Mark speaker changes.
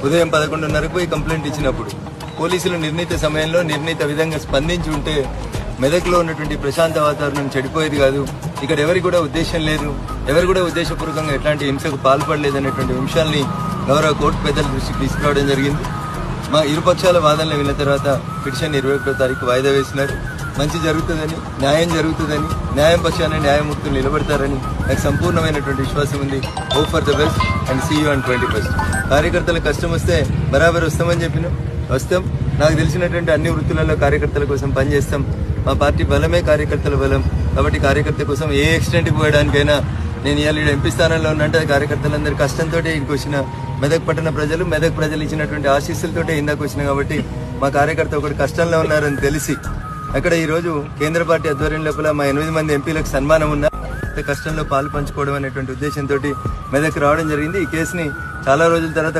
Speaker 1: ఉదయం 11:30కు పోయి కంప్లైంట్ ఇచ్చినప్పుడు పోలీసులు నిర్ణీత సమయంలో నిర్ణీత విధంగా స్పందించి ఉంటే మెదక్లో ఉన్నటువంటి ప్రశాంత వాతావరణం చెడిపోయేది కాదు. ఇక్కడ ఎవరికి కూడా ఉద్దేశం లేదు, ఎవరు కూడా ఉద్దేశపూర్వకంగా ఎట్లాంటి హింసకు పాల్పడలేదు అనేటువంటి అంశాలని గౌరవ కోర్టు పెద్దల దృష్టికి తీసుకురావడం జరిగింది. మా ఇరుపక్షాల వాదనలు విన్న తర్వాత పిటిషన్ 21వ తారీఖు వాయిదా వేసినారు. మంచి జరుగుతుందని, న్యాయం జరుగుతుందని, న్యాయం పక్షాన న్యాయమూర్తులు నిలబడతారని నాకు సంపూర్ణమైనటువంటి విశ్వాసం ఉంది. Hope for the best and see you on 21st. కార్యకర్తల కష్టం వస్తే బరాబర్ వస్తామని చెప్పినాం, వస్తాం. నాకు తెలిసినటువంటి అన్ని వృత్తులలో కార్యకర్తల కోసం పనిచేస్తాం. మా పార్టీ బలమే కార్యకర్తల బలం. కాబట్టి కార్యకర్త కోసం ఏ ఎక్స్టెంట్కి పోయడానికైనా నేను ఇవాళ ఎంపీ స్థానంలో ఉన్నట్టు కార్యకర్తలందరి కష్టంతో ఇంటికి వచ్చిన మెదక్ పట్టణ ప్రజలు, మెదక్ ప్రజలు ఇచ్చినటువంటి ఆశీస్సులతోటే ఇందాక వచ్చిన కాబట్టి మా కార్యకర్త ఒకటి కష్టంలో ఉన్నారని తెలిసి అక్కడ ఈరోజు కేంద్ర పార్టీ ఆధ్వర్యం లోపల మా 8 మంది ఎంపీలకు సన్మానం ఉన్నా కష్టంలో పాలు పంచుకోవడం అనేటువంటి ఉద్దేశంతో మెదక్ రావడం జరిగింది. ఈ కేసుని చాలా రోజుల తర్వాత